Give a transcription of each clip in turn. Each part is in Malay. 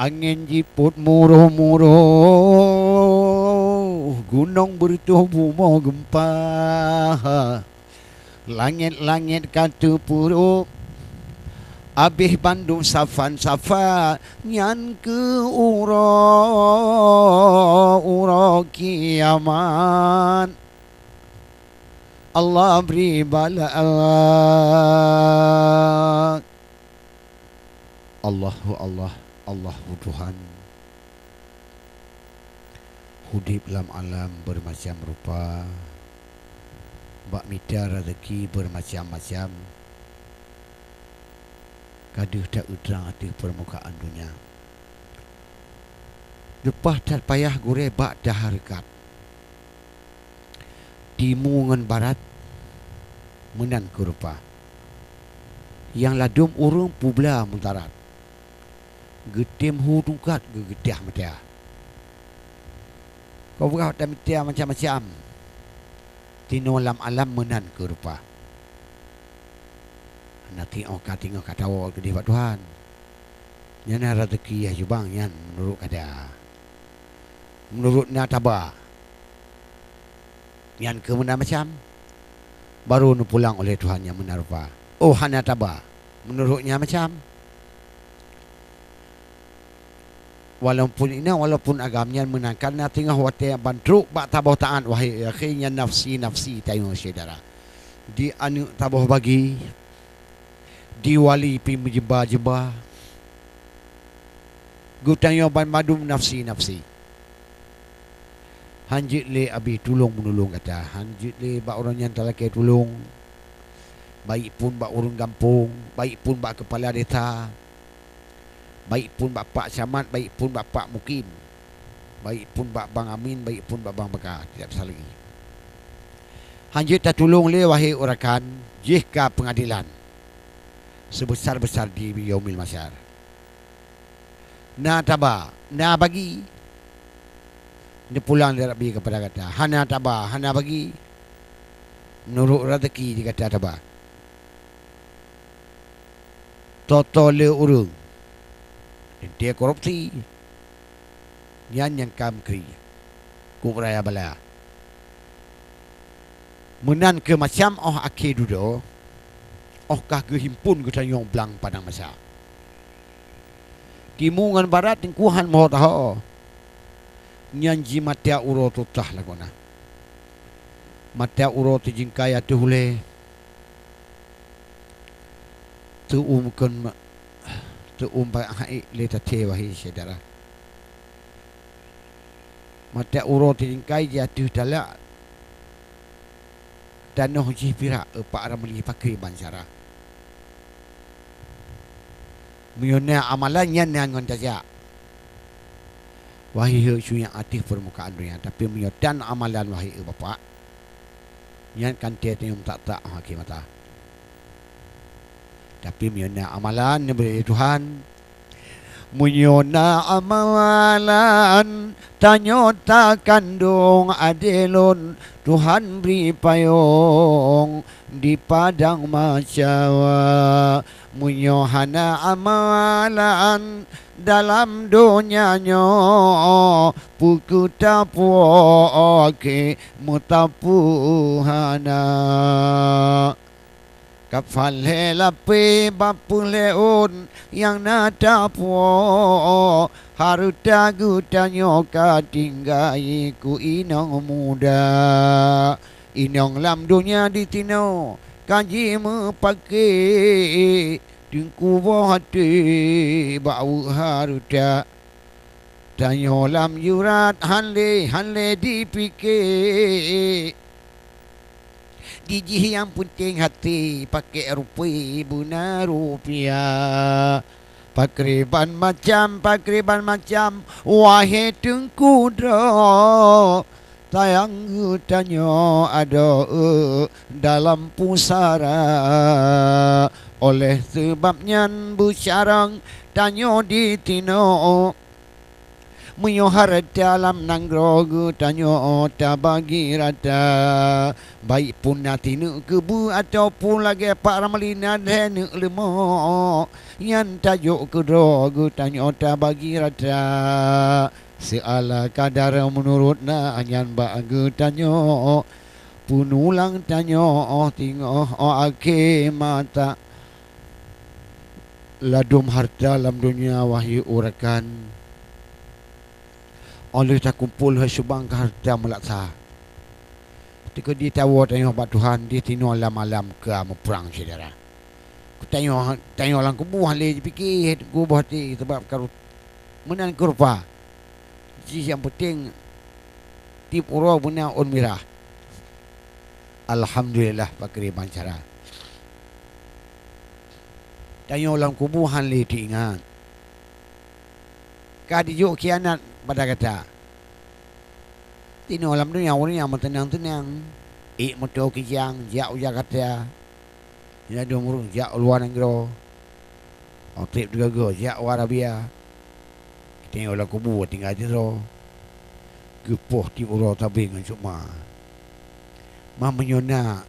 Angin jiput muruh-muruh, gunung bertubuh mau gempa. Langit-langit kata puruk, abih Bandung safan-safa, nyan ke ura kiamat. Allah beri bala. Allahu Allah, Allahu Tuhan. Hudib lam alam bermacam rupa, bak mita rezeki bermacam-macam. Kaduh tak utrang atas permukaan dunia. Lepas tak payah gure bak dah harkat. Timu ngan barat menan ke rupa. Yang ladum urung publa mutarat. Getim hu tungkat gegetiah mata. Kau buka dan mita macam-macam. Tino lam alam menan ke rupa. Nanti tengok kata awak ke Pak Tuhan. Yana rezeki ya jubang yan menurut kata. Menurut nataba. Yan ke mana macam. Baru nu pulang oleh Tuhan yang benar rupa. Oh hana taba. Menurutnya macam. Walaupun agamnya menangkan na tengah wate bantruk bak tabah taat wahai akhirnya nafsi tayung saudara. Di anu tabah bagi diwali pi menjeba-jeba. Gutanya ban madum nafsi. Hanjit le abi tolong menolong kata. Hanjit le bak orang yang talake tolong. Baik pun bak urang kampung, baik pun bak kepala desa. Baik pun bak pak camat, baik pun bak pak mukim. Baik pun bak bang Amin, baik pun bak bang Bekar. Tidak besar lagi. Hanjit tak tolong le wahai orakan jika pengadilan. Sebesar-besar di yaumil masyar. Na taba, na bagi. Dia pulang dia Rabbi kepada kata, hana taba, hana bagi. Menurut rezeki dia kata taba. Toto le urung. Dia korupsi. Yang kam kri. Kubraya bala. Menan ke macam akhir dudo. Kah kehimpun ke tanyong belang padang masa. Timungan barat tingkuhan mahu tahu. Nyanji matia uro tutah lagona. Matia uro tijingkaya tuhule. Tuumpa hai leta tewahi saudara. Matia uro tijingkai jatuh dalak. Danoh jipira pak ramli pakri bansara. Miona amalannya nangon saja. Wahai su yang aktif permukaan dunia, tapi miodan amalan wahai bapa. Yang kan tiada yang tak hakim mata. Tapi miona amalan beri Tuhan. Miona amalan tanyo tak kandung adilun Tuhan beri payung di padang masyawa. Munyohana amalan dalam dunianya puku tapuake mutapuhana. Kapal helapi bapu leun yang nada puo haruta gutanyo katinggai ku inong muda. Inong lam dunia ditino kaji mepake tingku hati bau haruta. Tanyo lam yurat hanle dipikir. Dijih yang penting hati pakai rupi buna rupiah. Pakriban macam wahai tengku dro. Tayang hutanyo ada dalam pusara. Oleh sebabnya busyarang tanyo ditino. Menyohar dalam nanggrogu tanyo ta bagi rata. Baik pun nanti nak kebu ataupun lagi pak ramalina dan nak lemok. Yang tajuk kedrogu tanyo ta bagi rata. Seala kadar menurut na anyan bagi tanyo. Punulang tanyo tinggal ake mata. Ladum harta dalam dunia wahyu urakan. Oleh tak kumpul subang ke harta melaksa. Ketika dia tahu tanya bat Tuhan, dia tino malam ke perang saudara. Ku tanya orang kubu hale fikir ku hati sebab karu menan kurpa. Ji yang penting tip uro punya on mirah. Alhamdulillah pakri bancara. Tanya orang kubu hale diingat. Kadijuk kianat pada kata tino alam dunia orang yang tenang-tenang motor kijang jak ujar kata ina do murung jak luar negara trip juga jak Arabia kita orang kubu tinggal di ro gepoh ti uro tabing cuma menyona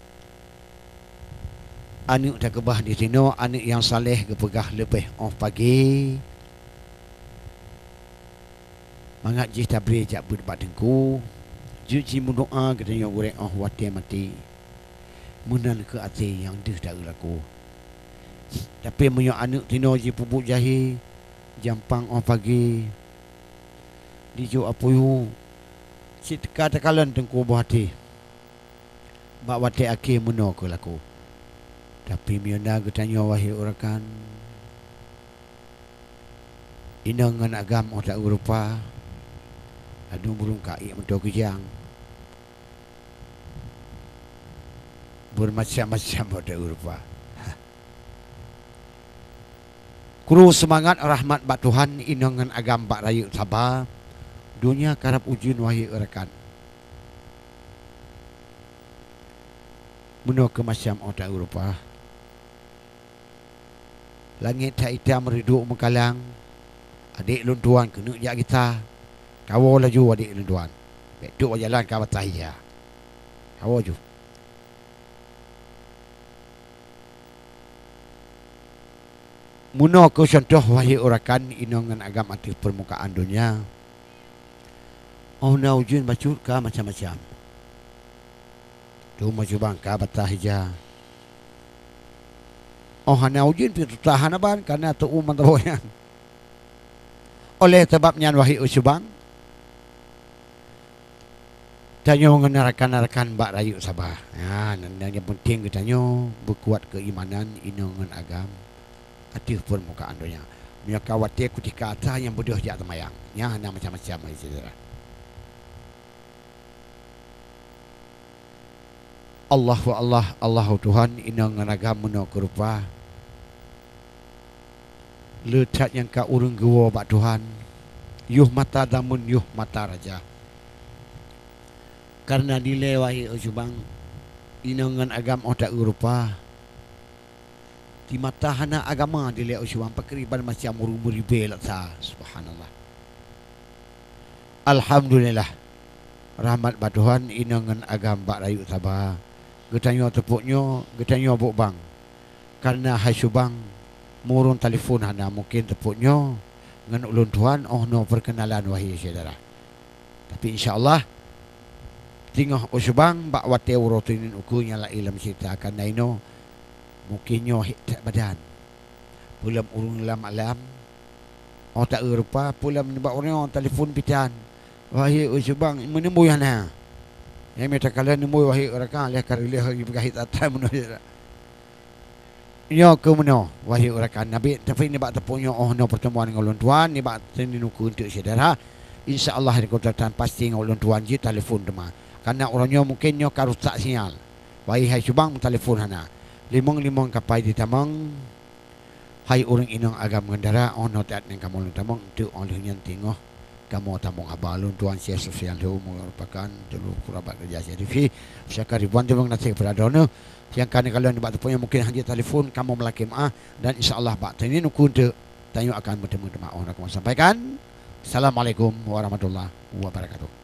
anu tak kebah di sini anu yang saleh kepegah lebih pagi. Mangat jih tabri jak berdebat dengku. Juji mendoa katanya goreng wati mati. Munan ke hati yang dah tak laku. Tapi menyo anak tino ji pupuk jahi. Jampang pagi. Dijo apuyu. Si tekalan dengku buah hati. Bak wati akhir meno ke laku. Tapi miona katanya wahai urakan. Inangan agam tak berupa. Aduh burung kai mentok kijang. Bermacam-macam ada rupa. Kuru semangat rahmat bak Tuhan inangan agam bak rayu sabar. Dunia karap ujin wahai rekan. Menok ke macam ada rupa. Langit tak hitam mereduk mengkalang. Adik luntuan kena jak kita. Kau laju adik tuan. Betul jalan kau tahiyah. Kau laju. Muno ke contoh wahai urakan inongan agam atas permukaan dunia. Oh na ujun bacur ka macam-macam. Tu maju bangka batahija. Oh hana ujun pi tahan aban karena tu uman taboyan. Oleh sebabnya wahai usubang tanyo ngenarakan-narakan bak rayu sabah. Ya, yang penting tanyo berkuat keimanan inongan agam atas permukaan dunia. Punya khawatir ketika atas yang bodoh jak temayang. Ya, nak macam-macam saudara. Allahu Tuhan inongan agam meno kerupa. Letak yang ka urung gua bak Tuhan. Yuh mata damun yuh mata raja. Karena dilewahi ujubang inangan agam otak Eropa di mata hana agama dilewai ujubang pakriban macam muribe laksa. Subhanallah. Alhamdulillah rahmat batuhan inangan agam bak rayu sabah. Getanyo tepuknya getanyo bukbang. Karena hasubang murun telefon hana mungkin tepuknya ngan ulun Tuhan no perkenalan wahai saudara. Tapi insya-Allah tinggal usbang bak wate urotinin ukunya la ilam cerita akan naino mungkinnya hit badan pulam urung lam alam tak rupa pulam nebak orang telefon pitan wahai usbang menemui hana yang meta kalian nemui wahai urakan leh karile hari berkait atas meno yo ke meno wahai urakan nabi tapi ni bak tepunya no pertemuan dengan ulun tuan ni bak teninuku untuk saudara insyaallah di kota pasti dengan ulun tuan je telefon demah. Karena orangnya mungkinnya karusak sinyal. Wahai hai subang telefon hana. Limong kapai di tamang. Hai orang inang agam gendara ono tat nang kamu tamang tu oleh yang tengok kamu tamang abalun tuan sia sosial tu merupakan dulu kurabat kerja serifi. Syakar ribuan tu nasi peradono. Yang kan kalau nak punya mungkin hanya telefon kamu melaki dan insyaallah bak tani nuku untuk tanya akan bertemu dengan orang kamu sampaikan. Assalamualaikum warahmatullahi wabarakatuh.